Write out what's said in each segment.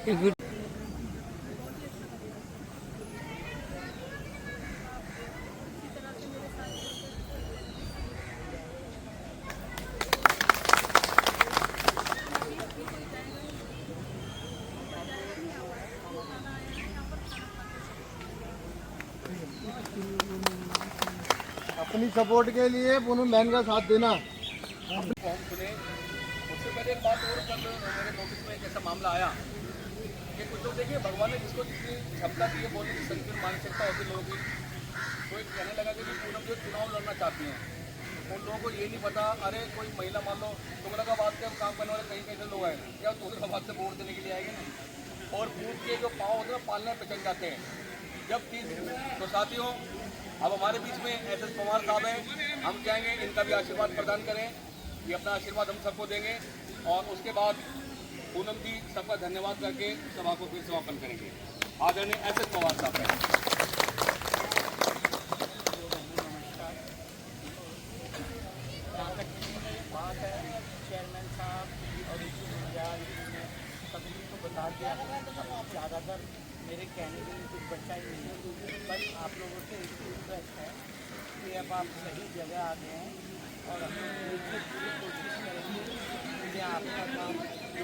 अपनी सपोर्ट के लिए पूनम बहन का साथ देना। सुने उससे पहले एक बात और कर लो, मेरे नोटिस में एक ऐसा मामला आया कि कुछ लोग देखिए भगवान ने जिसको जितनी क्षमता दी है बोलने की संकीर्ण मानसिकता होती लोगों की, तो एक कहने लगा कि पूनम जो चुनाव लड़ना चाहती हैं उन लोगों को ये नहीं पता, अरे कोई महिला मान लो तुगलकाबाद के काम करने वाले कहीं कहीं लोग आए क्या तुगलकाबाद से वोट देने के लिए आएंगे ना, और पूछ के जो पाँव होते हैं पालने पे चल जाते हैं। जब 30 तो साथियों अब हमारे बीच में एस एस पवार साहब हैं, हम चाहेंगे इनका भी आशीर्वाद प्रदान करें, ये अपना आशीर्वाद हम सबको देंगे और उसके बाद पूनम जी सबका धन्यवाद करके सभा को फिर समापन करेंगे। आदरणीय एस एस पवार साहब हैं। बात है चेयरमैन साहब और सभी को बता दिया, ज़्यादातर मेरे कहने के लिए कुछ बच्चा ही नहीं है, बस आप लोगों से एक रिक्वेस्ट है कि अब आप सही जगह आ गए हैं और हम लोग मिलकर पूरी कोशिश करेंगे कि आपका काम जो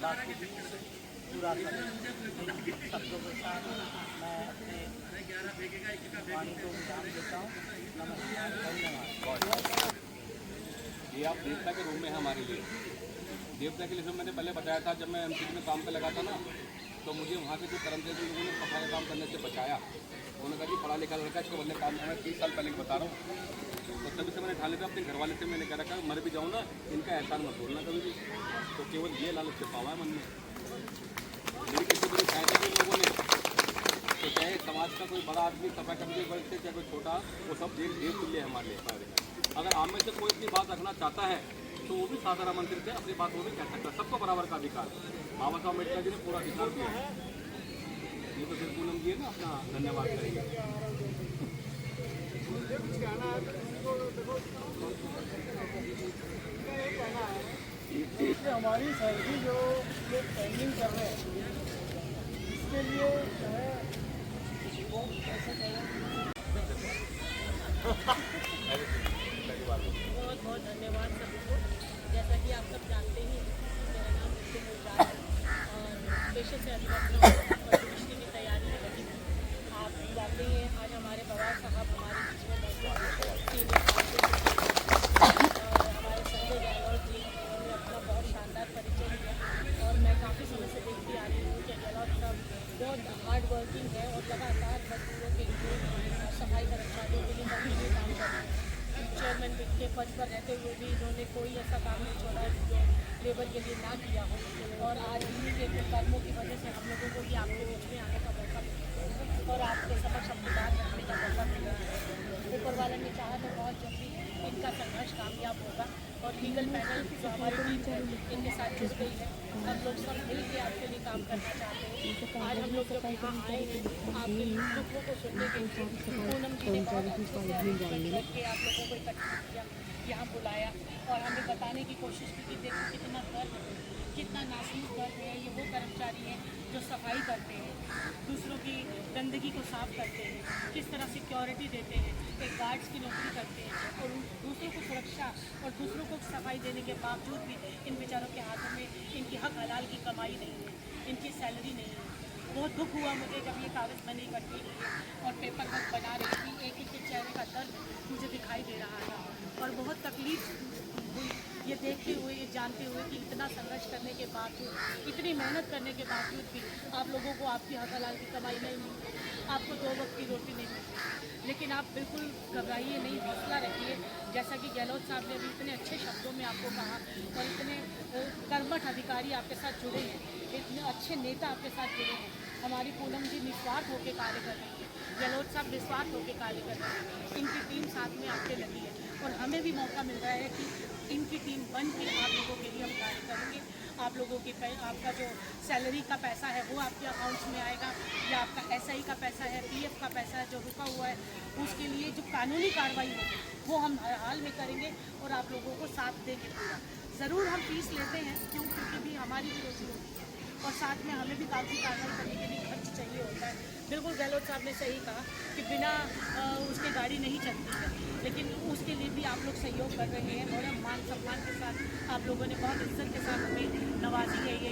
बाकी भी पूरा करें। सबको के साथ मैं अपने वाणी को विराम देता हूँ। नमस्कार, धन्यवाद। ये आप देवता के रूम में है हमारे लिए। देवता के लिए मैंने पहले बताया था, जब मैं एमसीडी में काम पे लगा था ना, तो मुझे वहाँ के जो कर्मचारी लोगों ने सफाई काम करने से बचाया। उन्होंने कहा कि पढ़ा लिखा लड़का इसको बंदे काम करना, 30 साल पहले बता रहा हूँ। तो तभी से मैंने ठाने पे अपने घर वाले से मैंने कह रखा मर भी जाऊँ ना, इनका एहसान मत बोलना कभी भी। तो केवल ये लालच से पावा है मन में। मेरी किसी बड़ी सहायता की लोगों ने, तो चाहे समाज का कोई बड़ा आदमी सफाई कर्मचारी वर्ग से चाहे कोई छोटा, वो सब देव तुल्य है हमारे लिए। अगर आप में से कोई अपनी बात रखना चाहता है तो वो भी साधारण आमंत्रित है, अपनी बात वो भी कह सकता है। सबको बराबर का अधिकार बाबा साहब अम्बेडकर जी ने पूरा अधिकार दिया है। ये तो फिर पूनम जी है ना, अपना धन्यवाद करेंगे। हमारी सैलरी जो पेंडिंग कर रहे हैं इसके लिए जो है वो कैसे करें। बहुत बहुत धन्यवाद सभी को। जैसा कि आप सब जानते ही मेरा नाम कुसुम मुर्जा है और पेशे से अधिवक्ता और यूनिवर्सिटी की तैयारी में लगी थी। आप जानते हैं आज हमारे पवार साहब हमारे बीच में मौजूद और हमारे संजय गहलोत जी ने अपना बहुत शानदार परिचय दिया और मैं काफ़ी समय से देखती आ रही हूँ कि गहलोत साहब बहुत हार्ड वर्किंग है और लगातार मजदूरों के लिए सफाई कर्मचारियों के लिए कंटिन्यू काम कर रहे हैं। चेयरमैन के पद पर रहते हुए भी इन्होंने कोई ऐसा काम नहीं छोड़ा जो लेबर के लिए ना किया हो और आज इन्हीं के कर्मों की वजह से हम लोगों को भी आपके बीच में आने का मौका मिला और आपके समक्ष अपनी बात रखने का मौका मिला। ऊपर वाले ने चाहा तो बहुत जल्दी इनका संघर्ष कामयाब होगा और लीगल पैनल जो हमारी टीम है इनके साथ जुड़ गई है। हम लोग सब मिल के आपके लिए काम करना चाहते हैं। आज हम लोग जब यहाँ आए हैं आपके दुखों को सुनने के लिए, पूनम जी ने बहुत अच्छे से करके आप लोगों को इकट्ठा किया, यहाँ बुलाया और हमें बताने की कोशिश की कि देखो कितना गर्व है, कितना नासूर गर्व है। ये वो कर्मचारी हैं जो सफाई करते हैं, दूसरों की गंदगी को साफ करते हैं, किस तरह सिक्योरिटी देते हैं, एक गार्ड्स की नौकरी करते हैं और दूसरों को सुरक्षा और दूसरों को सफाई देने के बावजूद भी इन बेचारों के हाथों में इनकी हक हलाल की कमाई नहीं है, इनकी सैलरी नहीं है। बहुत दुख हुआ मुझे जब ये कागज़ मैंने इकट्ठी की और पेपर वर्क बना रही थी, एक एक के चेहरे का दर्द मुझे दिखाई दे रहा था और बहुत तकलीफ हुई ये देखते हुए, ये जानते हुए कि इतना संघर्ष करने के बावजूद, इतनी मेहनत करने के बावजूद भी आप लोगों को आपकी हक हलाल की कमाई नहीं मिलती, आपको 2 वक्त की रोटी नहीं मिलती। लेकिन आप बिल्कुल घबराइए नहीं, हौसला रखिए। जैसा कि गहलोत साहब ने अभी इतने अच्छे शब्दों में आपको कहा और इतने कर्मठ अधिकारी आपके साथ जुड़े हैं, इतने अच्छे नेता आपके साथ जुड़े हैं। हमारी पूनम जी निस्वार्थ होकर कार्य कर रही है, गहलोत साहब निस्वार्थ होकर कार्य कर रहे हैं, इनकी टीम साथ में आपके लगी है और हमें भी मौका मिल रहा है कि इनकी टीम बन के आप लोगों के लिए हम कार्य करेंगे। आप लोगों की आपका जो सैलरी का पैसा है वो आपके अकाउंट्स में आएगा या आपका SI का पैसा है, PF का पैसा है जो रुका हुआ है, उसके लिए जो कानूनी कार्रवाई होगी वो हम हर हाल में करेंगे और आप लोगों को साथ देंगे पूरा। ज़रूर हम फीस लेते हैं, क्योंकि भी हमारी भी रोजी होती है और साथ में हमें भी कागजी कार्रवाई करने के लिए खर्च चाहिए होता है। बिल्कुल गहलोत साहब ने सही कहा कि बिना उसके गाड़ी नहीं चलती है, लेकिन उसके लिए भी आप लोग सहयोग कर रहे हैं और मान सम्मान के साथ आप लोगों ने बहुत इज्जत के साथ हमें नवाजी है, ये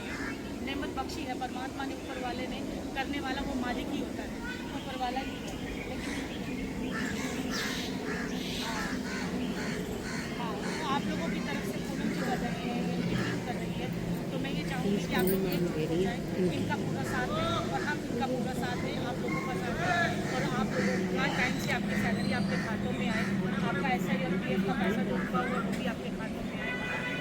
नेमत बख्शी है परमात्मा ने, ऊपर वाले ने। करने वाला वो मालिक ही होता है, ऊपर वाला ही है। हाँ, आप लोगों की तरफ से पूनम जी कर रहे हैं, इनकी टीम कर रही है, तो मैं ये चाहूँगी कि आप लोग एकजुट हो जाएं, इनका पूरा साथ दें और हम इनका पूरा साथ दें, आप लोगों का साथ दें और आप लोगों का टाइम से आपकी सैलरी आपके खातों में आए, आपका SI और PF का पैसा जो रुका हुआ वो भी आपके खातों में आए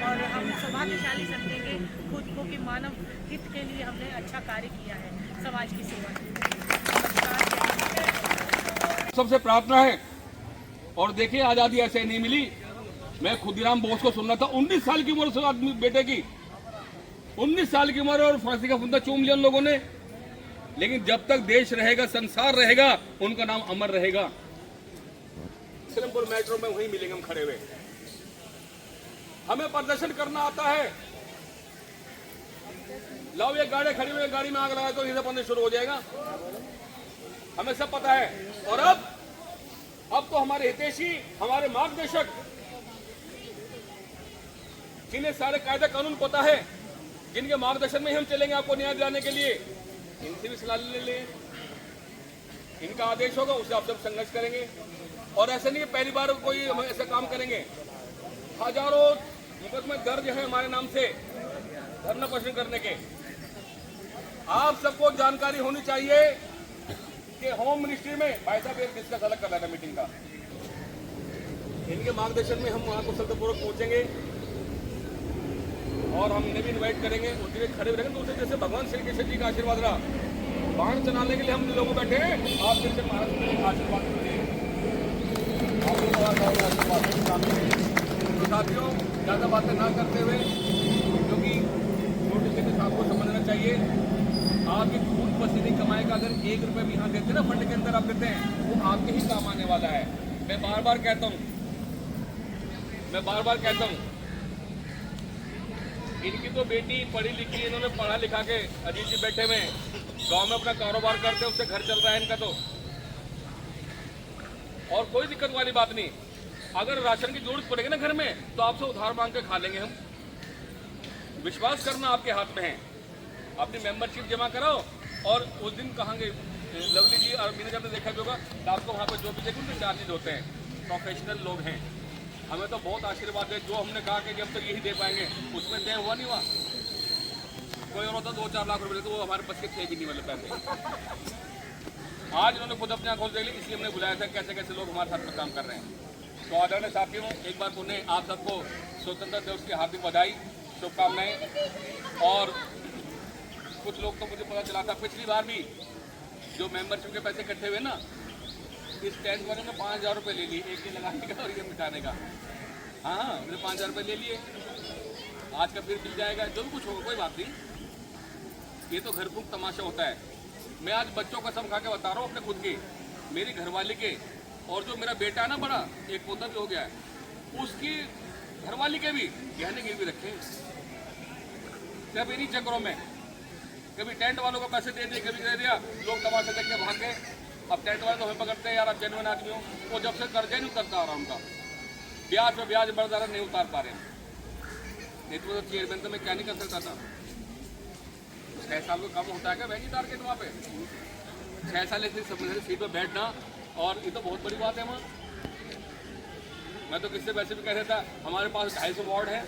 और हम सौभाग्यशाली समझेंगे खुद को कि मानव हित के लिए हमने अच्छा कार्य किया है, समाज की सेवा की। सबसे प्रार्थना है। और देखिए आज़ादी ऐसे नहीं मिली। मैं खुदीराम बोस को सुनना था, 19 साल की उम्र से आदमी बेटे की, 19 साल की उम्र और फांसी का फंदा चूम लिया उन लोगों ने। लेकिन जब तक देश रहेगा, संसार रहेगा, उनका नाम अमर रहेगा। सलेमपुर मेट्रो में वहीं मिलेंगे हम खड़े हुए। हमें प्रदर्शन करना आता है। लाओ ये गाड़ी खड़ी हुई, गाड़ी में आग लगा तो इधर बंद शुरू हो जाएगा, हमें सब पता है। और अब तो हमारे हितैषी, हमारे मार्गदर्शक, जिन्हें सारे कायदा कानून पता है, जिनके मार्गदर्शन में हम चलेंगे आपको न्याय दिलाने के लिए, इनसे भी सलाह ले लें। इनका आदेश होगा, उससे आप सब संघर्ष करेंगे। और ऐसा नहीं कि पहली बार कोई हम ऐसा काम करेंगे। हजारों मुकदमे दर्ज है हमारे नाम से धरना प्रदर्शन करने के। आप सबको जानकारी होनी चाहिए कि होम मिनिस्ट्री में भाई साहब एक डिस्कस अलग कर रहा था मीटिंग का, इनके मार्गदर्शन में हम वहां को सफलतापूर्वक पहुंचेंगे और हमने भी इन्वाइट करेंगे। उस जगह खड़े रहेंगे तो उसे जैसे भगवान श्री कृष्ण जी का आशीर्वाद रहा, बाण चलाने के लिए हम लोगों बैठे हैं, आप फिर से महाराज आशीर्वाद करिए। तो साथियों, ज़्यादा बातें ना करते हुए, क्योंकि छोटे छोटे साहब को समझना चाहिए, आपके खून पसीने कमाए का अगर 1 रुपये भी यहाँ देते ना फंड के अंदर आप देते हैं, वो आपके ही काम आने वाला है। मैं बार बार कहता हूँ, इनकी तो बेटी पढ़ी लिखी, इन्होंने पढ़ा लिखा के अजीत जी बैठे हुए गांव में अपना कारोबार करते हैं, उससे घर चल रहा है इनका तो, और कोई दिक्कत वाली बात नहीं। अगर राशन की जरूरत पड़ेगी ना घर में, तो आपसे उधार मांग के खा लेंगे हम। विश्वास करना आपके हाथ में है। अपनी मेंबरशिप जमा कराओ और उस दिन कहेंगे लवली जी और मैंने जब देखा भी होगा, आपको वहाँ पर जो भी देखो उनके चार्जेज होते हैं, प्रोफेशनल लोग हैं। हमें तो बहुत आशीर्वाद है। जो हमने कहा कि जब तक यही दे पाएंगे, उसमें तय हुआ नहीं हुआ। कोई और होता 2-4 लाख रुपए तो वो हमारे पास के थे भी नहीं वाले पैसे। आज इन्होंने खुद अपने आंखों से देख ली, इसलिए हमने बुलाया था कैसे कैसे लोग हमारे साथ में काम कर रहे हैं। तो आदरणीय साथियों, एक बार पुनः आप सबको स्वतंत्रता दिवस की हार्दिक बधाई, शुभकामनाएं। और कुछ लोग तो मुझे पता चला था पिछली बार भी जो मेंबरशिप के पैसे इकट्ठे हुए ना, इस टेंट वाले ने 5000 रुपये ले लिए, एक ये लगाने का और ये मिटाने का। हाँ, मैंने 5000 रुपये ले लिए। आज का फिर मिल जाएगा, जो भी कुछ होगा कोई बात नहीं। ये तो घर फूंक तमाशा होता है। मैं आज बच्चों का सम खा के बता रहा हूँ, अपने खुद के, मेरी घरवाली के, और जो मेरा बेटा है ना बड़ा, एक पोता भी हो गया है, उसकी घरवाली के भी गहने गिरवी रखे। जब इन्हीं चक्करों में कभी टेंट वालों को पैसे दे दिए, कभी दे दिया, लोग तमाशा देख के भाग गए। अब टेंट वाले तो हमें पकड़ते हैं, यार आप जेन्युइन आदमी हो। वो जब से कर्जा नहीं उतरता आ रहा उनका, ब्याज पे ब्याज बढ़ जा रहा, नहीं उतार पा रहे। नहीं तो चेयरमैन तो मैं क्या नहीं कर सकता था। 6 साल को कम होता है क्या वही टारगेट वहाँ पे? 6 साल ऐसी सीट पर बैठना, और ये तो बहुत बड़ी बात है वहाँ। मैं तो किससे वैसे भी कह रहा था, हमारे पास 250 वार्ड है,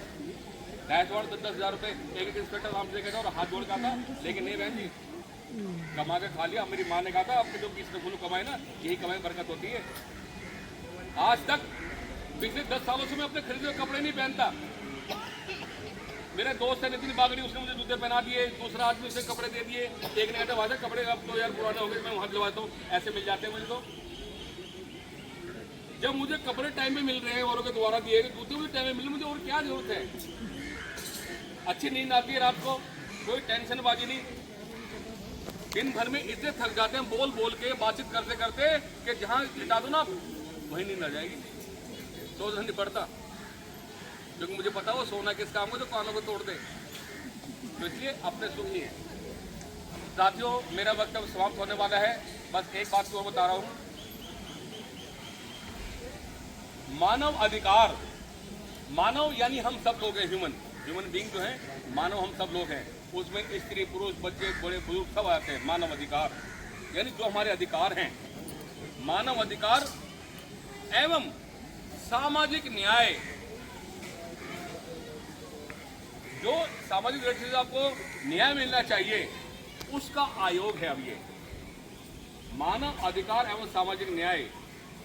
250 वार्ड 10,000 रुपये एक इंस्पेक्टर नाम से कहता और हाथ जोड़ का था। लेकिन नहीं बहन जी, कमा के खा लिया। मेरी माँ ने कहा था, आपके जो 20 रुपये कमाए ना, यही कमाई बरकत होती है। आज तक पिछले 10 सालों से मैं अपने खरीदे हुए कपड़े नहीं पहनता। मेरे दोस्त है नितिन बागड़ी, उसने मुझे जूते पहना दिए, दूसरा आदमी उसे कपड़े दे दिए। एक ने कहता वहाँ कपड़े अब तो यार पुराने हो गए, मैं वहाँ दिलवाता हूँ, ऐसे मिल जाते हैं मुझे। तो जब मुझे कपड़े टाइम में मिल रहे हैं, औरों के द्वारा दिए गए जूते मुझे टाइम में मिल रहे, मुझे और क्या जरूरत है? अच्छी नींद आती है रात को, कोई टेंशन बाजी नहीं। दिन भर में इतने थक जाते हैं बोल बोल के, बातचीत करते करते, कि जहाँ लिटा दो ना वहीं नींद आ जाएगी, सोच नहीं पड़ता। क्योंकि मुझे पता वो सोना किस काम को जो कानों को तोड़ दे। तो इसलिए अपने सुनिए साथियों, मेरा वक्तव्य समाप्त होने वाला है। बस एक बात को बता रहा हूँ, मानव अधिकार, मानव यानी हम सब लोग हैं, ह्यूमन बीइंग जो है, मानव हम सब लोग हैं, उसमें स्त्री पुरुष बच्चे बड़े बुजुर्ग सब आते हैं। मानव अधिकार यानी जो हमारे अधिकार हैं, मानव अधिकार एवं सामाजिक न्याय, जो सामाजिक दृष्टि से आपको न्याय मिलना चाहिए उसका आयोग है। अब ये मानव अधिकार एवं सामाजिक न्याय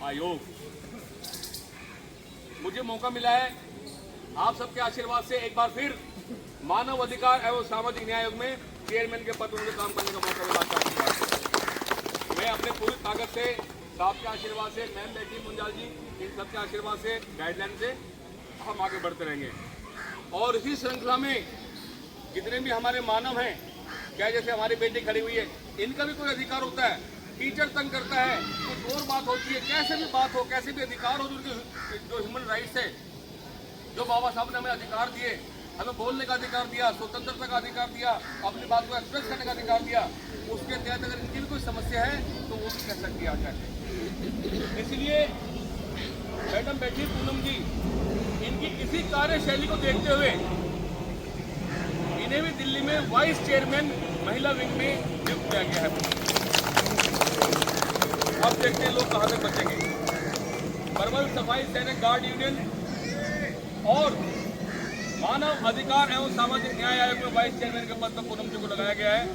आयोग, मुझे मौका मिला है आप सबके आशीर्वाद से एक बार फिर मानव अधिकार एवं सामाजिक न्याय आयोग में चेयरमैन के पद पर मुझे काम करने का मौका मिला। मैं अपने पूरी ताकत से, आपके आशीर्वाद से, मैम बेटी मुंजाल जी, इन सबके आशीर्वाद से, गाइडलाइन से हम आगे बढ़ते रहेंगे। और इसी श्रृंखला में जितने भी हमारे मानव हैं, क्या जैसे हमारी बेटी खड़ी हुई है, इनका भी कोई अधिकार होता है। टीचर तंग करता है, कुछ और बात होती है, कैसे भी बात हो, कैसे भी अधिकार हो, जो ह्यूमन राइट्स है, जो बाबा साहब ने हमें अधिकार दिए, हमें बोलने का अधिकार दिया, स्वतंत्रता का अधिकार दिया, अपनी बात को एक्सप्रेस करने का अधिकार दिया, उसके तहत अगर इनकी भी कोई समस्या है तो वो भी कह सकती है आकर। इसलिए मैडम बेटी पूनम जी, इनकी इसी कार्यशैली को देखते हुए इन्हें भी दिल्ली में वाइस चेयरमैन महिला विंग में नियुक्त किया गया है। अब देखते हैं लोग कहाँ तक बचेंगे। परवल सफाई सैनिक गार्ड यूनियन और मानव अधिकार एवं सामाजिक न्याय आयोग में वाइस चेयरमैन के पद पर पूनम जी को लगाया गया है।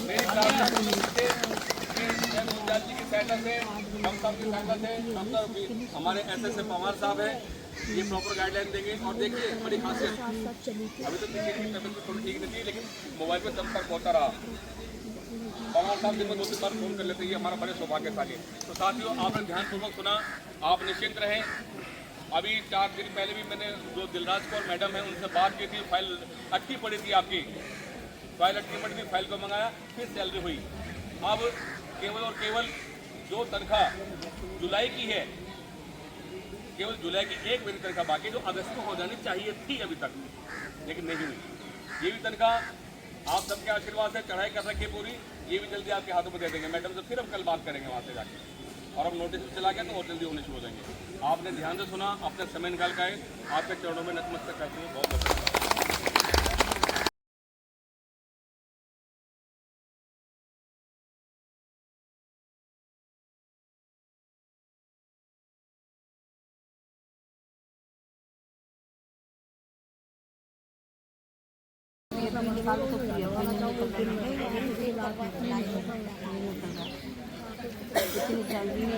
मेरी मुंजाल जी की सहायता से, हम सब की सहायता से, हम सब हमारे एसएसए पवार साहब हैं, ये प्रॉपर गाइडलाइन देंगे। और देखिए बड़ी खासियत, अभी तो किसी की तबियत थोड़ी ठीक नहीं थी, लेकिन मोबाइल पर संपर्क होता रहा। पवार साहब दिन में 2-3 बार फोन कर लेते, ये हमारा बड़े सौभाग्यशाली। तो साथियों, आपने ध्यानपूर्वक सुना, आप निश्चिंत रहें। अभी 4 दिन पहले भी मैंने जो दिलराज कौर मैडम है उनसे बात की थी, फाइल अटकी पड़ी थी, आपकी फाइल अटकी पड़ी थी, फाइल को मंगाया, फिर सैलरी हुई। अब केवल और केवल जो तनख्वाह जुलाई की है, केवल जुलाई की 1 महीने तनख्वाह बाकी, जो अगस्त को हो जानी चाहिए थी अभी तक, लेकिन नहीं हुई। ये भी तनख्वाह आप सबके आशीर्वाद से चढ़ाई कर रखी है पूरी, ये भी जल्दी आपके हाथों में दे देंगे। मैडम से फिर हम कल बात करेंगे वहाँ से जाके, और अब नोटिस चला गया तो और जल्दी होने शुरू हो जाएंगे। आपने ध्यान से सुना, अपने समय निकाल कर आए, आपके चरणों में नतमस्तक करते हुए बहुत बहुत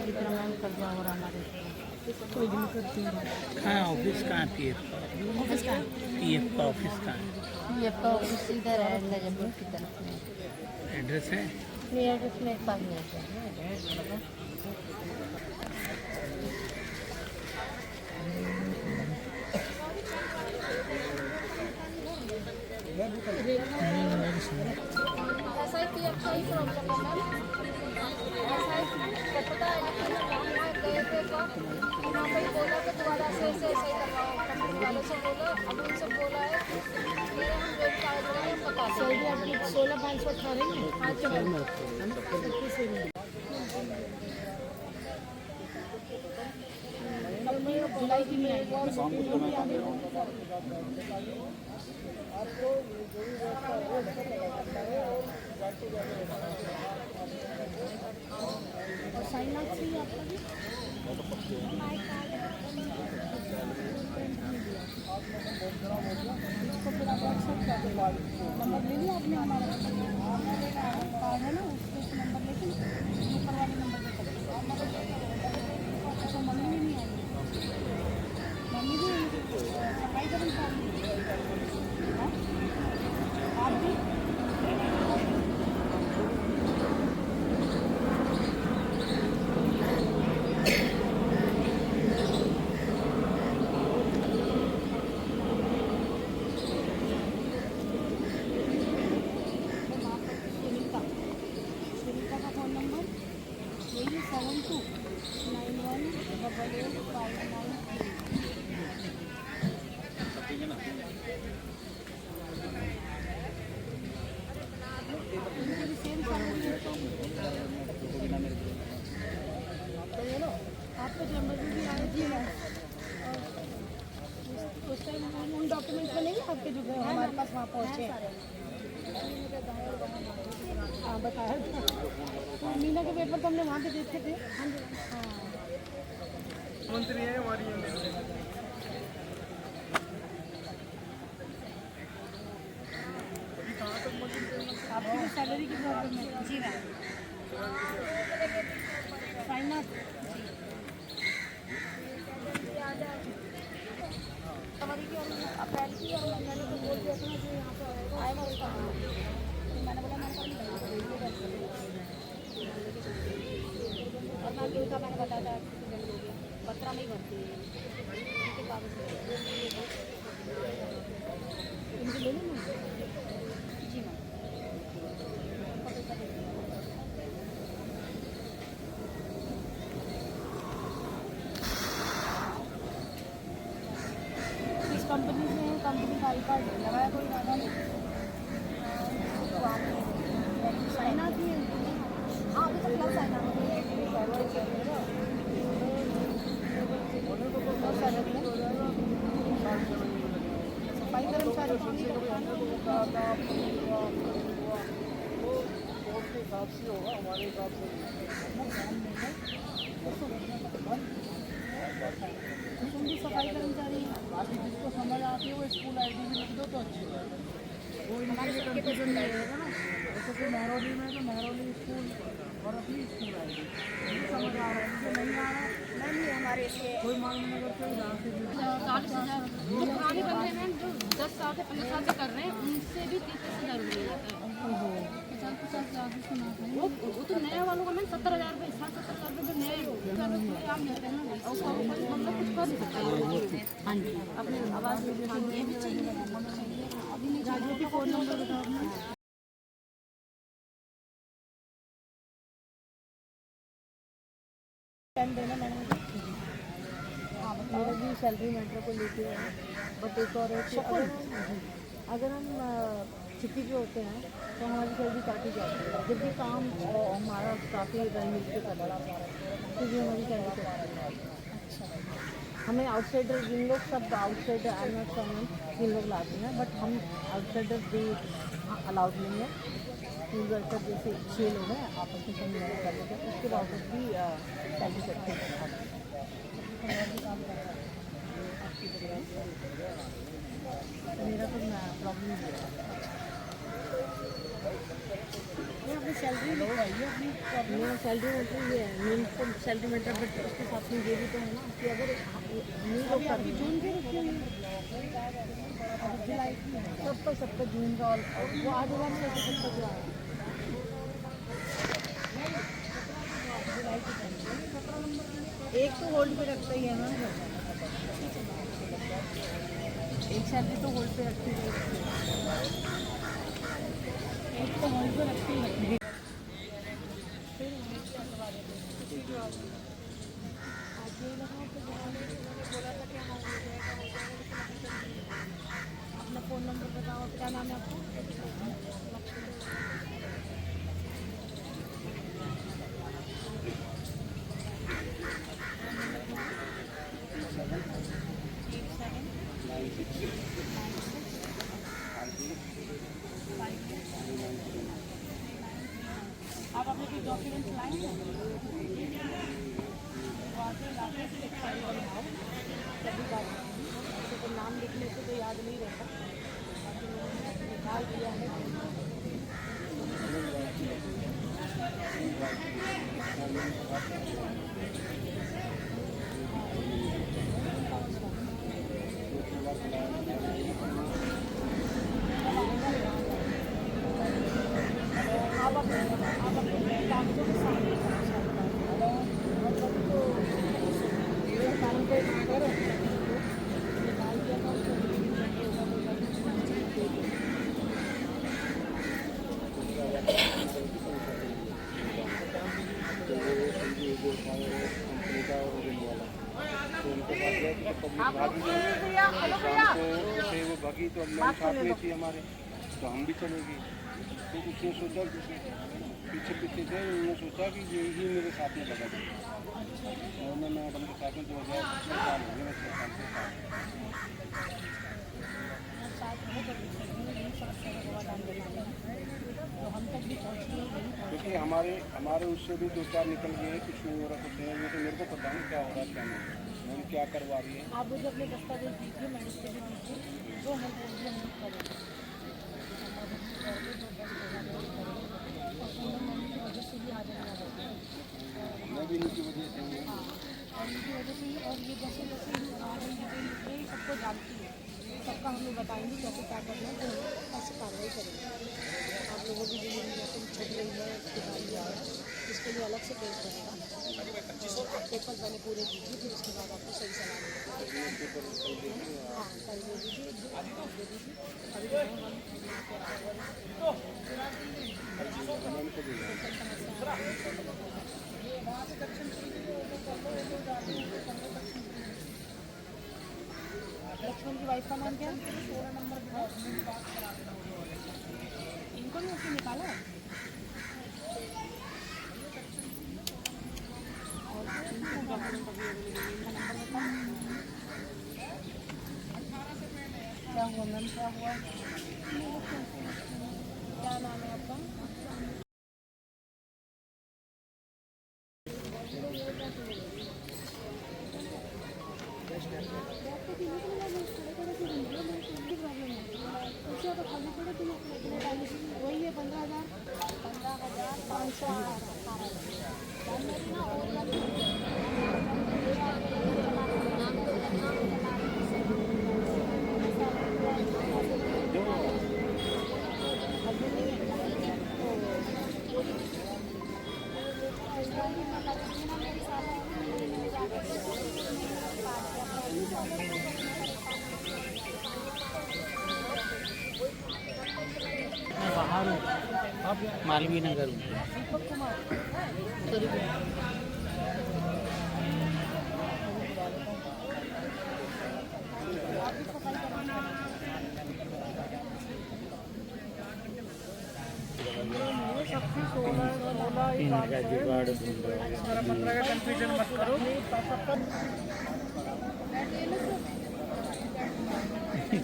जितना मैम कर्जा हो रहा हमारे हाँ, ऑफिस कहाँ पीएफ ऑफिस का पीएफ का ऑफिस कहाँ है? ये आपका ऑफिस इधर है नजफपुर की तरफ में। एड्रेस है? मेरे एड्रेस में 5 मिनट है। ऐसा है कि अच्छा ही प्रॉब्लम है मैम। ऐसा है कि पता है कि हम वहाँ गए थे तो वहाँ पर बोला कि दोबारा से ऐसे ऐसा ही करवाओ। कंपनी वालों से बोला, अब उनसे बोला है कि हम रेट कार्ड वगैरह बता दें। सैलरी आपकी 16,518 है। हाँ जी मैम। जुलाई की नहीं आई। आपको जो भी व्यवस्था है वो अच्छा करना है और जाके और साइन आउट चाहिए आपका भी? उसको फिर आप एक्सेप्ट कर देगा। नंबर ले लिया आपने हमारा? कार्ड है ना, उसके नंबर लेके ऊपर वाले नंबर पे कर। अच्छा, मम्मी भी नहीं आई? मम्मी भी सफाई कर्मचारी आप भी? सुनीता का फ़ोन नंबर यही 72918859। आपके चैम्बर में भी आए जी मैम। उस टाइम उन डॉक्यूमेंट्स में नहीं है आपके जो हमारे पास वहाँ पहुँचे? हाँ बताया था। तो मीना के पेपर तो हमने वहाँ पे देखे थे। हाँ मंत्री है हमारी आपकी भी सैलरी की प्रॉब्लम है जी मैम। फाइनल फरवरी की और अप्रैल की, और मैंने तो बोल दिया था ना जो यहाँ पे आएगा उसका मैंने बोला मैंने और मैम जो था मैंने बताया था एक्सीडेंट हो गया, 17 में ही भर्ती है उनके कागज उनके ले लेना जी मैम। किस कंपनी से है? कंपनी का आई कार्ड लगाया कोई ज़्यादा नहीं? साइन आती है? हाँ अभी तक क्लास आएगा सफाई कर्मचारी के हिसाब से होगा, हमारे हिसाब से तुम भी सफाई कर्मचारी हैं। बाकी जिसको समझ आती है वो स्कूल आईडी भी लिख दो तो अच्छी है। कोई नहीं कंफ्यूजन नहीं रहेगा ना। जैसे कि महरौली में तो महरौली स्कूल और अपनी स्कूल आईडी समझ आ रहा है, मुझे नहीं आ रहा नहीं हमारे लिए कोई मांग नहीं करते जहाँ से भी 40,000 जो पुराने बंदे हैं जो 10 साल से 15 साल से कर रहे हैं उनसे भी 30,000 रुपये जाता है। 50,000 सुना था वो तो नया वालों का मैम 70,000 रुपये 60-70,000 रुपये नए काम देते हैं ना, उसका मतलब कुछ कर नहीं सकता। हाँ जी अपने आवाज़ में ये भी चाहिए अभी नहीं चाहिए। फ़ोन नंबर बताओ अपना। टाइम देना मैंने मेरा भी सैलरी मैटर को लेके है। बट एक और है कि अगर हम छुट्टी पे होते हैं तो हमारी सैलरी काटी जाती है। जब भी काम हमारा काफ़ी रन मिल के करना तो भी हमारी सैलरी काटी जाती है। अच्छा हमें आउटसाइडर जिन लोग सब आउटसाइडर आई नॉट कॉमन जिन लोग लाते हैं, बट हम आउटसाइडर भी अलाउड नहीं है। स्कूल वर्कर जैसे 6 लोग हैं आपस में समझ कर लेते हैं, उसके बावजूद भी सैलरी करते हैं। मेरा तो प्रॉब्लम नहीं है। अपनी सैलरी लिखवाइए अपनी प्रॉब्लम। मेरा सैलरी मैटर ये है मेन तो सैलरी मैटर, बट उसके साथ में ये भी तो है ना कि अगर नहीं लोग आपकी जून की रखी हुई जुलाई की सबका जून का वो 8,000 से सबका जो आया एक तो होल्ड पे रखता ही है ना, एक सैलरी तो होल्ड पे रखती है, एक तो होल्ड पे रखती है। अपना फ़ोन नंबर बताओ, क्या नाम है आपका? आप अपने कोई डॉक्यूमेंट्स लाएंगे वहाँ से लाके एक फाइल बनाओ सभी बात। जैसे तो नाम लिखने से तो याद नहीं रहता, निकाल दिया है। आप अपने कागजों के सामने काम करो निकाल दिया था वो बाकी तो अल्लाह साथ में थी हमारे, तो हम भी चलेंगे। तो उसने सोचा पीछे पीछे थे, उन्होंने सोचा कि यही मेरे साथ में लगा था और मैं मैडम ताकि तो वजह 6 साल हो गए, 6 साल से तो हम तक भी पहुँची क्योंकि हमारे उससे भी 2-4 निकल गए, कुछ नहीं हो रहा, कुछ नहीं, ये तो मेरे को पता नहीं क्या हो रहा है क्या नहीं, मैंने क्या करवा रही है। आप मुझे अपने दस्तावेज दीजिए, मैंने उससे भी दीजिए, जो हम बोलिए हम करेंगे। मैं भी इनकी वजह से हूँ। और इनकी वजह से ही, और ये जैसे जैसे आ रही डिटेल ये सबको जानती है, सबका हम लोग बताएंगे कैसे क्या करना है, तो हम ऐसे कार्रवाई करेंगे। आप लोगों की ज़िंदगी जैसे छुट गई है, उसके बाद है, इसके लिए अलग से केस बनेगा। पेपर पहले पूरे दीजिए, फिर उसके बाद आपको सही सलाह मिलेगी। हाँ, कल दे दीजिए, आज दे दीजिए। अभी जो है हम लक्ष्मण की वाइफ का नाम क्या है? 16 नंबर इनको भी उसने निकाला है। और इनका डॉक्यूमेंट अभी इनका नंबर बताओ। क्या हुआ मैम, क्या हुआ? क्या नाम है आपका? वही है 15,000। बाहर हूँ, मालवीय नगर हूँ। दीपक कुमार इनका जुगाड़ ढूंढ रहा है। 15 का कंफ्यूजन मत करो।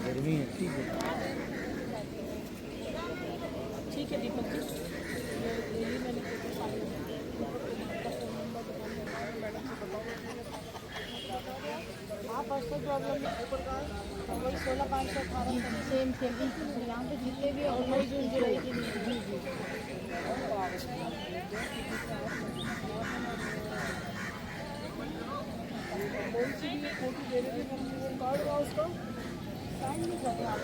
गर्मी है, ठीक है। ठीक है दीपक जी, मैंने हाँ पर्सनल प्रॉब्लम वही 16,518 सेम यहाँ पे जितने भी और मई जून जुलाई के लिए जी जी कौन सी भी फोटो दे रहे थे कार्ड हुआ उसका साइन नहीं कर रहा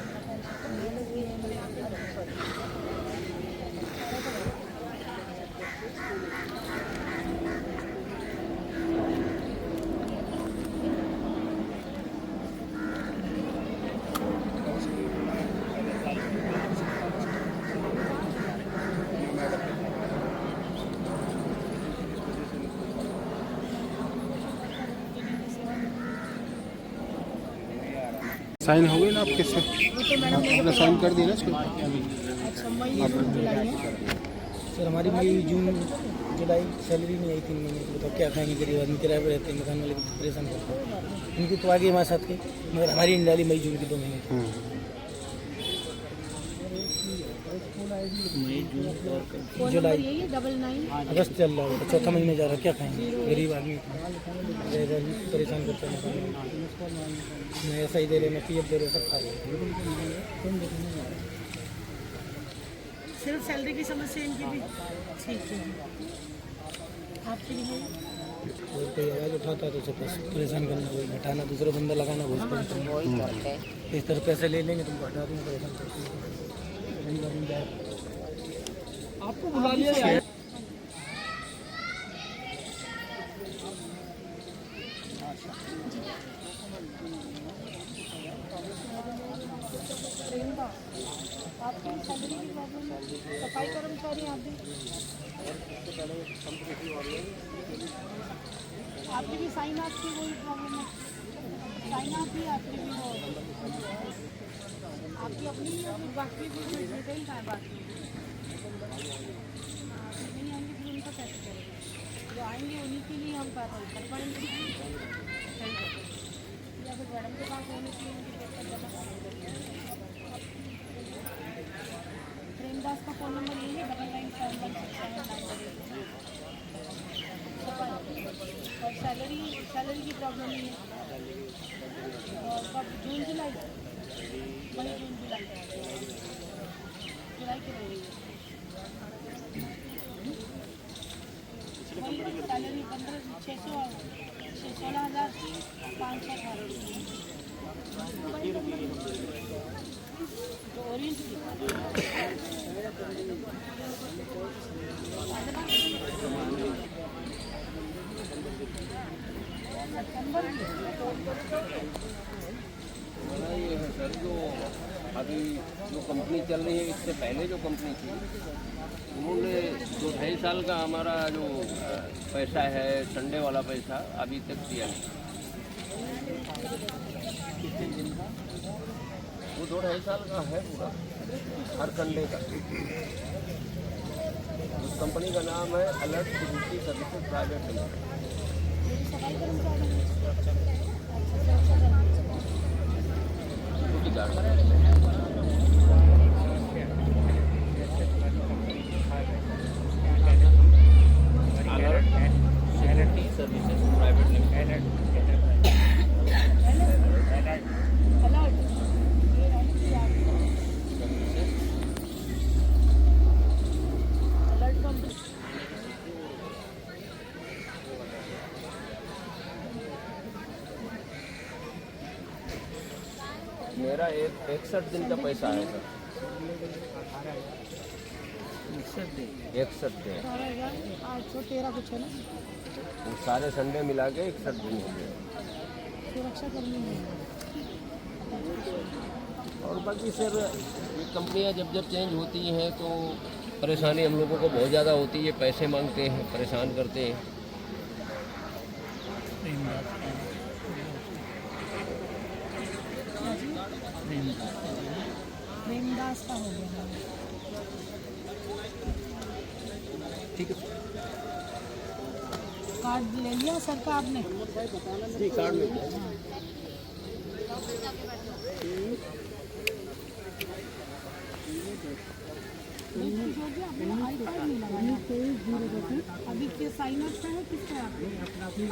साइन हो गई ना आपके से? आपने साइन कर दिया ना इसके? अच्छा मई जून जुलाई है सर हमारी मई जून जुलाई सैलरी नहीं आई 3 महीने की, तो क्या खाएंगे? गरीब आदमी किराए पर रहते हैं, मकान वाले परेशान करते हैं। उनकी तो आगे हमारे साथ के, मगर हमारी इंडाली मई जून की 2 महीने की। जुलाई यही है 99 अगस्त चल रहा है, तो 4था महीने जा रहा है, क्या खाएंगे? गरीब आदमी परेशान करते हैं। मैं ऐसा ही दे रहे, मैं पीएफ दे रहे, सब खा रहे। सिर्फ सैलरी की समस्या इनकी भी ठीक है आपकी भी है और कोई आवाज़ उठाता है तो उसे परेशान करना, कोई हटाना, दूसरा बंदा लगाना बहुत परेशान। इस तरह पैसे ले लेंगे तुमको हटा देंगे, परेशान करते हैं। आपको बुला लिया है। आपकी सैलरी की प्रॉब्लम है, सफाई कर्मचारी आप भी आपकी भी साइन आउट की वही प्रॉब्लम है, साइन आउट भी आपकी भी हो आपकी अपनी ही है, बाकी भी डिटेल का है बाकी नहीं आएंगे फिर उनका कैसे करेंगे? जो आएंगे उन्हीं के लिए हम कार्रवाई कर पाएंगे। या फिर मैडम के पास होनी चाहिए उनकी पेपर जमा। प्रेमदास का फ़ोन नंबर यही है 997167 और सैलरी की प्रॉब्लम नहीं है। और कब जून जुलाई वही जून जुलाई जुलाई की रहेगी वही सैलरी 16,500 जो ओरिएंट मेरा ये है सर, जो अभी जो कंपनी चल रही है इससे पहले जो कंपनी थी उन्होंने जो 2.5 साल का हमारा जो पैसा है संडे वाला पैसा अभी तक दिया नहीं। वो 2.5 साल का है पूरा हर संडे का। उस कंपनी का नाम है alert security services private limited. Alert security services private limited. मेरा 61 दिन का पैसा है सर। 61 दिन 813 कुछ है ना। वो सारे संडे मिला के 61 दिन हो गए। सुरक्षा कर्मी नहीं है। और बाकी सर ये कंपनियां जब जब चेंज होती हैं तो परेशानी हम लोगों को बहुत ज़्यादा होती है। पैसे मांगते हैं, परेशान करते हैं। प्रेमदास का हो गया। ठीक है कार्ड ले लिया सर का आपने? जी कार्ड में हो गया। आपने आई कार्ड नहीं लगाया। अभी के साइन अप का है किसका है आपने?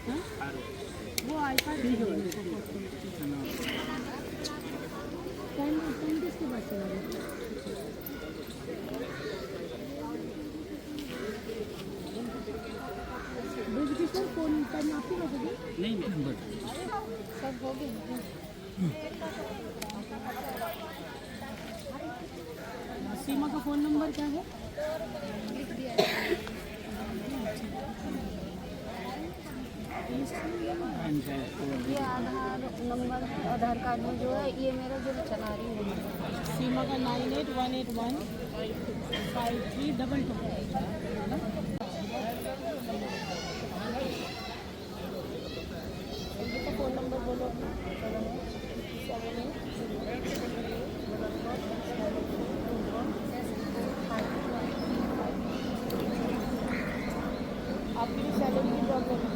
हाँ? वो आई कार्ड टाइम किसके पास चला गया? सर फोन टाइम आपके पास होगी? नहीं सब हो गए। सीमा का फ़ोन नंबर क्या है? लिख दिया ये आधार नंबर है। आधार कार्ड में जो है ये मेरा जो चला रही है सीमा का 9818153222। फ़ोन नंबर बोलो। आपकी भी सैलरी की प्रॉब्लम है?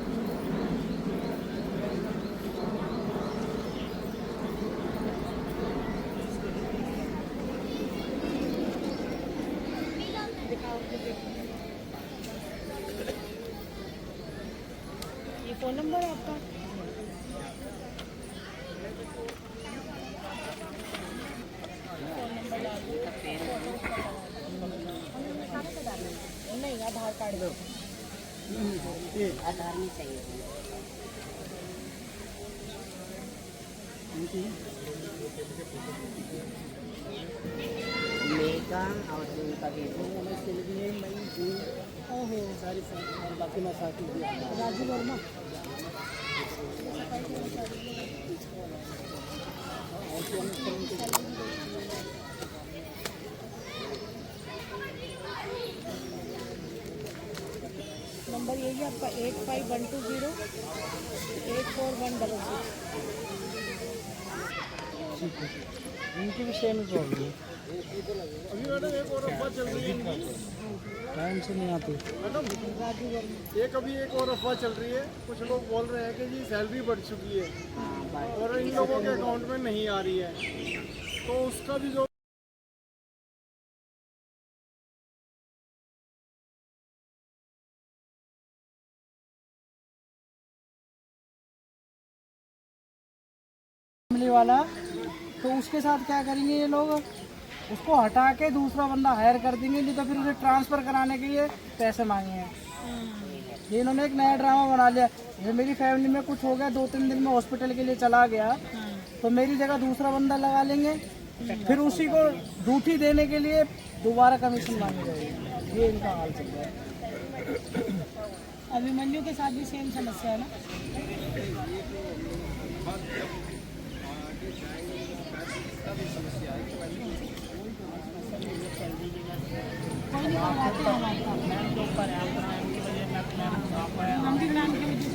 ये फ़ोन नंबर है आपका? नहीं आधार कार्ड दो। आधार नहीं चाहिए। मेगा और उनका ओहो सारी बाकी मैं साथ ही राजू वर्मा। नंबर यही है आपका 8512084166। इनकी भी सेम प्रॉब्लम है। अभी मैडम एक और अफवाह चल रही है इनकी। टाइम से नहीं आते। मैडम एक और अफवाह चल रही है, कुछ लोग बोल रहे हैं कि जी सैलरी बढ़ चुकी है और इन लोगों के अकाउंट में नहीं आ रही है, तो उसका भी जो फैमिली वाला, तो उसके साथ क्या करेंगे ये लोग, उसको हटा के दूसरा बंदा हायर कर देंगे, नहीं तो फिर उसे ट्रांसफ़र कराने के लिए पैसे मांगेंगे। ये इन्होंने एक नया ड्रामा बना लिया। ये मेरी फैमिली में कुछ हो गया, 2-3 दिन में हॉस्पिटल के लिए चला गया, तो मेरी जगह दूसरा बंदा लगा लेंगे, फिर उसी को ड्यूटी देने के लिए दोबारा कमीशन मांगी जाएगी। ये इनका हाल चल रहा है। अभिमन्यु के साथ भी सेम समस्या है ना। कोई नहीं करवाते हैं हमारे साथ। मैम के ऊपर है, मैम की वजह मैम हम भी मैम की वजह से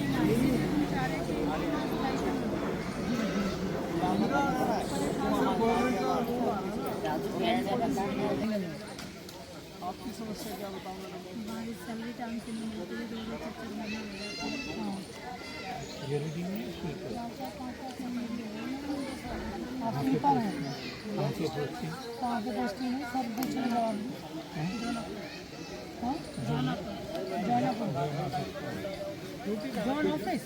आपकी समस्या क्या बताऊँ मैडम? हमारी सैलरी टाइम से नहीं मिलती है, 2-4 महीने हो गए। हाँ, आप स्लीपर हैं? कहाँ पे पोस्टिंग है? सब कुछ जवाब जौन ऑफिस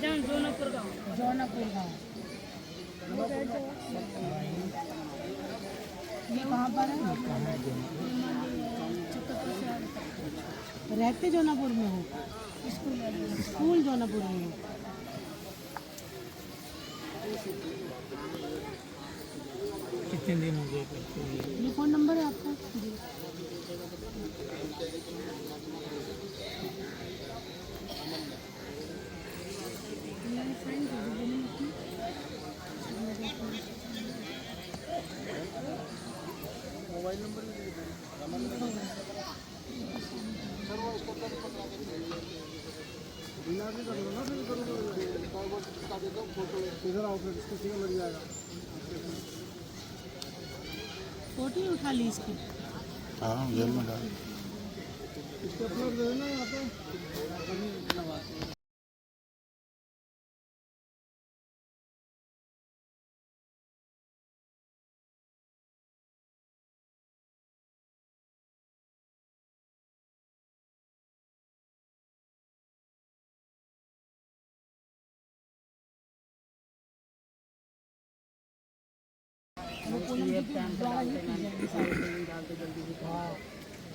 जौनापुर गाँव। ये कहाँ पर है? रहते जौनापुर में हो? स्कूल जौनापुर में हो? कितने दिन हो गए? ये फ़ोन नंबर है आपका? जी। मेरे फ्रेंड को भी बोली थी। मोबाइल नंबर भी दे दो। बिना भी कर लो ना, फिर करो फोटो इधर आओ, फिर इसको सिग्नल लग जाएगा। फोटो ही उठा ली इसकी। हाँ जेल में डाल। इसको अपलोड दे देना यहाँ पे, अभी लगाते हैं।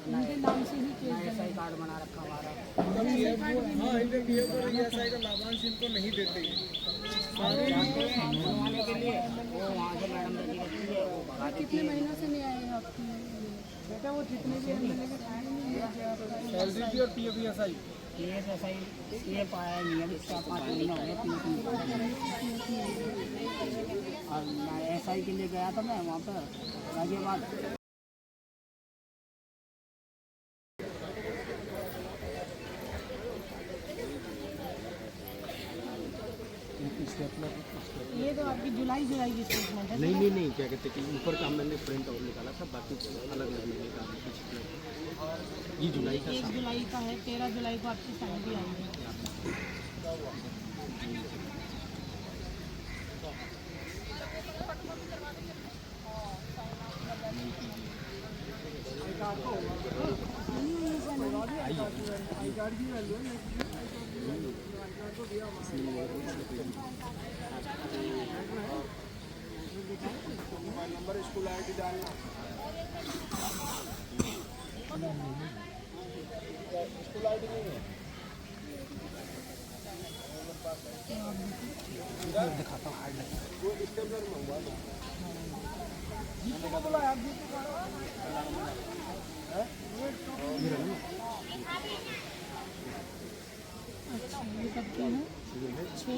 उनके नाम से ही केस ऐसा ही कार्ड बना रखा हमारा। हाँ इनके पीएफ और ईएसआई का लाभांश इनको नहीं देते हैं। बनवाने के लिए वो वहाँ से मैडम बैठी रहती है, वो भगा देती कितने महीनों से नहीं आए आपकी? बेटा वो जितने भी एमएलए के खाए नहीं सैलरी भी और पीएफ ईएसआई केस ऐसा ही ये पाया नहीं है, 4-5 महीने हो गए, 3 और मैं एसआई के लिए गया था मैं वहाँ पर गाजियाबाद। ये तो आपकी जुलाई की स्टेटमेंट है। नहीं क्या कहते कि ऊपर का मैंने प्रिंट और निकाला था, बाकी अलग अलग महीने का ये जुलाई का 1 जुलाई का है, 13 जुलाई को आपकी सैलरी आई है। आई कार्ड की वैल्यू है। मोबाइल नंबर, स्कूल आईडी डालना। स्कूल आईडी नहीं है, दिखाता हूँ। वो स्टेपलर मंगवा दो। जीपे का बोला आप, जीपे का अच्छा, ये कब की है? 6।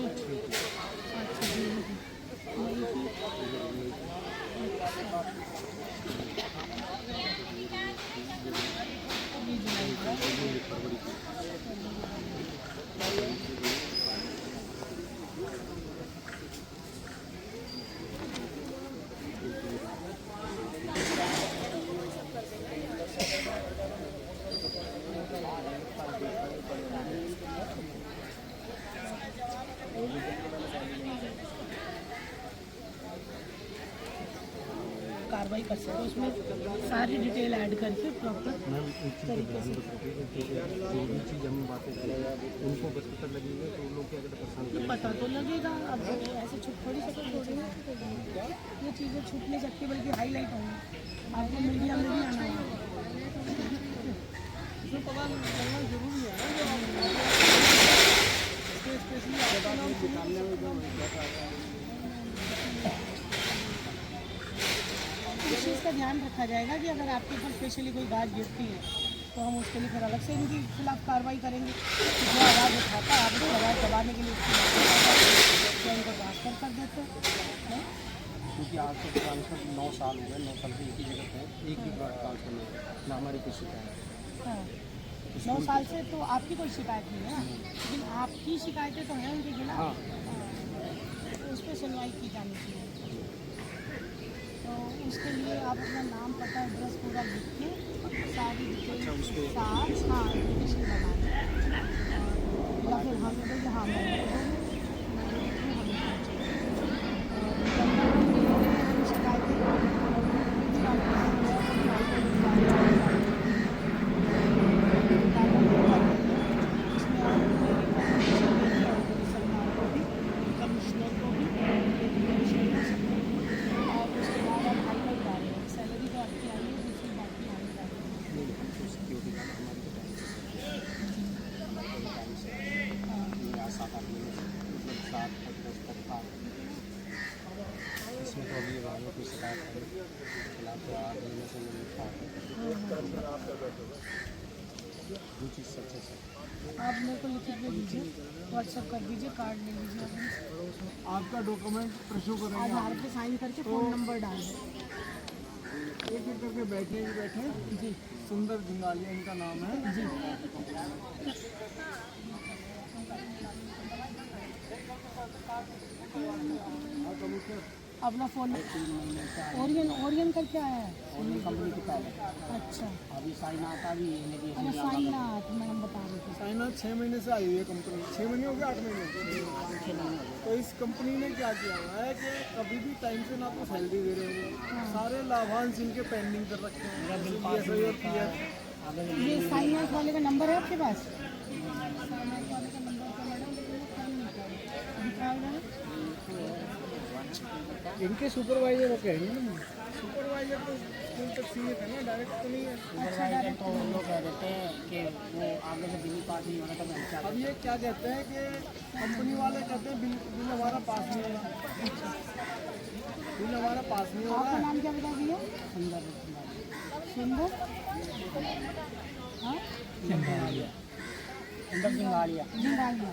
अच्छा जी, मई की। ये जुलाई का। कार्रवाई कर सकते हो, उसमें सारी डिटेल ऐड करके प्रॉपर तरीके से। जो भी चीज़ हम बातें करें उनको बस पता लगेगा तो उन लोग क्या कहते हैं परेशान पता तो लगेगा, अब ऐसे छुप थोड़ी सकते थोड़ी, ये चीज़ें छुप नहीं सकती बल्कि हाईलाइट होंगी, आपको मीडिया में भी आना है। इसमें पता करना जरूरी है ना, जो स्पेशली आपका नाम निकालने में इस चीज़ का ध्यान रखा जाएगा कि अगर आपके ऊपर स्पेशली कोई बात गिरती है तो हम उसके लिए फिर अलग से इनके खिलाफ कार्रवाई करेंगे। जो आवाज़ उठाता है आप उसकी आवाज़ दबाने के लिए उसकी उनको ट्रांसफर कर देते हैं। क्योंकि आज तक ट्रांसफर 9 साल हो गए, 9 साल से एक ही जगह पे एक ही बार ट्रांसफर नहीं हुआ, ना हमारी कोई शिकायत। हाँ 9 साल से तो आपकी कोई शिकायत नहीं है ना, लेकिन आपकी शिकायतें तो हैं उनके खिलाफ। हाँ तो उस पर सुनवाई की जानी चाहिए। तो उसके लिए आप अपना नाम पता एड्रेस पूरा लिख के सारी डिटेल साथ हाँ एप्लीकेशन बनाना या फिर हमें तो यहाँ कमिश्नर को भी और उसके बाद आप हाईलाइट डालेंगे, सैलरी तो आपकी आई है, दूसरी बाकी हाईलाइट डालेंगे। सिक्योरिटी गार्ड हमारी तो टाइम से आज 7-8 महीने मतलब 7-10 तक था, इसमें तो अभी हमें कोई शिकायत नहीं खिलाफ तो 8 महीने से मैंने था वो चीज़ सच है सर। आप मेरे को लिखित में दीजिए, व्हाट्सएप कर दीजिए, कार्ड ले लीजिए अपने। आपका डॉक्यूमेंट प्रशो करेंगे, आधार पे साइन करके फ़ोन नंबर डाल दें। एक एक करके बैठने भी बैठे जी सुंदर जिंगालिया इनका नाम है जी अपना फ़ोन ओरियन करके आया है कंपनी के पहले अच्छा अभी साइन आता भी अरे साइन ना तो मैडम बता रही थी साइना 6 महीने से आई हुई है कंपनी, 6 महीने हो गए 8 महीने। तो इस कंपनी ने क्या किया हुआ है कि कभी भी टाइम से ना तो सैलरी दे रहे हैं, सारे लाभांश इनके पेंडिंग कर रखे हैं, PSI और PF। ये साइन आउट वाले का नंबर है आपके पास? साइन आउट वाले का नंबर तो मैडम फोन नहीं कर रहे, दिखाओ जरा। इनके सुपरवाइजर कहेंगे ना, सुपरवाइजर तो स्कूल तक सीमित है ना, डायरेक्ट तो नहीं है। सुपरवाइजर तो हम लोग कह देते हैं कि वो आगे से बिल पास नहीं होना तो मैं क्या अब ये क्या कहते हैं कि कंपनी वाले कहते हैं बिल हमारा पास नहीं होगा, बिल हमारा पास नहीं आपका होगा। नाम क्या बता दिया? सुंदर हाँ अंदर सिंगाड़िया जिंगालिया।